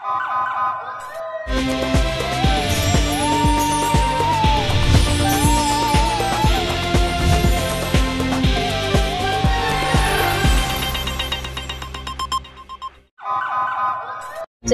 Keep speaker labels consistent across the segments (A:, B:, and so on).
A: سے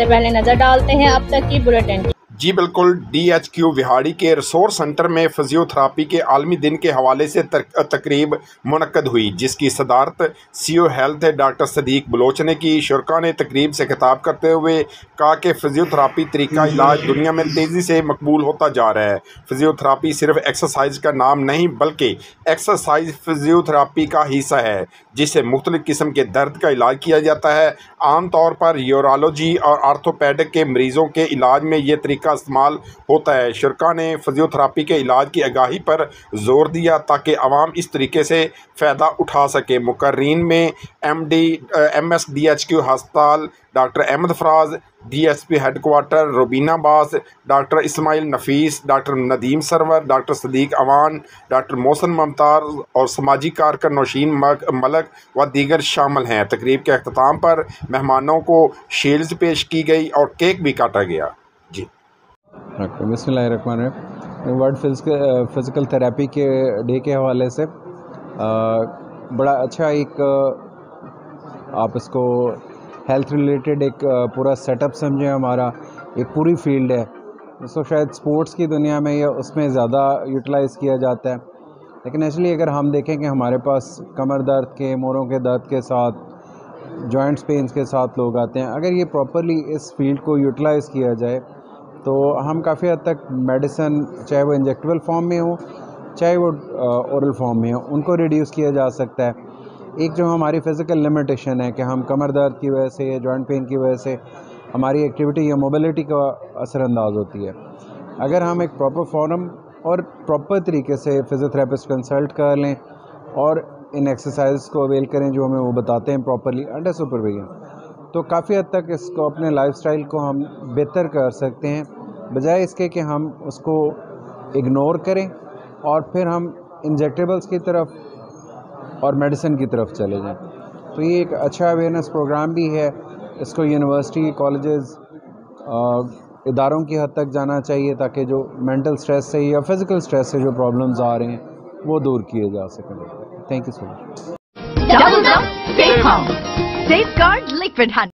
A: پہلے نظر ڈالتے ہیں اب تک کی بلیٹن۔
B: جی بالکل، DHQ وہاڑی کے ریسورس سینٹر میں فزیو تھراپی کے عالمی دن کے حوالے سے تقریب منعقد ہوئی، جس کی صدارت CO ہیلتھ ڈاکٹر صدیق بلوچ نے کی۔ شرکاء نے تقریب سے خطاب کرتے ہوئے کہا کہ فزیو تھراپی طریقہ علاج دنیا میں تیزی سے مقبول ہوتا جا رہا ہے۔ فزیو تھراپی صرف ایکسرسائز کا نام نہیں بلکہ ایکسرسائز فزیو تھراپی کا حصہ ہے، جس سے مختلف قسم کے درد کا علاج کیا جاتا ہے۔ عام طور پر یورولوجی اور آرتھوپیڈک کے مریضوں کے علاج میں یہ طریقہ استعمال ہوتا ہے۔ شرکاء نے فزیو تھراپی کے علاج کی آگاہی پر زور دیا تاکہ عوام اس طریقے سے فائدہ اٹھا سکے۔ مقررین میں MS DHQ ہسپتال ڈاکٹر احمد فراز، DSP ہیڈ کوارٹر روبینہ باس، ڈاکٹر اسماعیل نفیس، ڈاکٹر ندیم سرور، ڈاکٹر صدیق اوان، ڈاکٹر محسن ممتاز اور سماجی کارکن نوشین ملک و دیگر شامل ہیں۔ تقریب کے اختتام پر مہمانوں کو شیلز پیش کی گئی اور کیک بھی کاٹا گیا۔ جی
C: بسم اللہ الرحمن الرحیم۔ ورلڈ فزیکل تھراپی کے ڈے کے حوالے سے بڑا اچھا ایک آپ اس کو ہیلتھ ریلیٹڈ ایک پورا سیٹ اپ سمجھیں، ہمارا ایک پوری فیلڈ ہے جس کو شاید سپورٹس کی دنیا میں یا اس میں زیادہ یوٹیلائز کیا جاتا ہے، لیکن ایکچولی اگر ہم دیکھیں کہ ہمارے پاس کمر درد کے، موروں کے درد کے ساتھ، جوائنٹس پینس کے ساتھ لوگ آتے ہیں، اگر یہ پراپرلی اس فیلڈ کو یوٹیلائز کیا جائے تو ہم کافی حد تک میڈیسن، چاہے وہ انجیکٹیبل فارم میں ہو چاہے وہ اورل فارم میں ہو، ان کو ریڈیوس کیا جا سکتا ہے۔ ایک جو ہماری فزیکل لمیٹیشن ہے کہ ہم کمر درد کی وجہ سے یا جوائنٹ پین کی وجہ سے ہماری ایکٹیویٹی یا موبیلٹی کا اثر انداز ہوتی ہے، اگر ہم ایک پراپر فارم اور پراپر طریقے سے فزیوتھراپسٹ کنسلٹ کر لیں اور ان ایکسرسائز کو اویل کریں جو ہمیں وہ بتاتے ہیں پراپرلی انڈر سپرویژن، تو کافی حد تک اس کو اپنے لائف سٹائل کو ہم بہتر کر سکتے ہیں، بجائے اس کے کہ ہم اس کو اگنور کریں اور پھر ہم انجیکٹیبلز کی طرف اور میڈیسن کی طرف چلے جائیں۔ تو یہ ایک اچھا اویئرنیس پروگرام بھی ہے، اس کو یونیورسٹی، کالجز، اداروں کی حد تک جانا چاہیے تاکہ جو مینٹل سٹریس سے یا فزیکل سٹریس سے جو پرابلمز آ رہے ہیں وہ دور کیے جا سکیں۔ Thank you so much.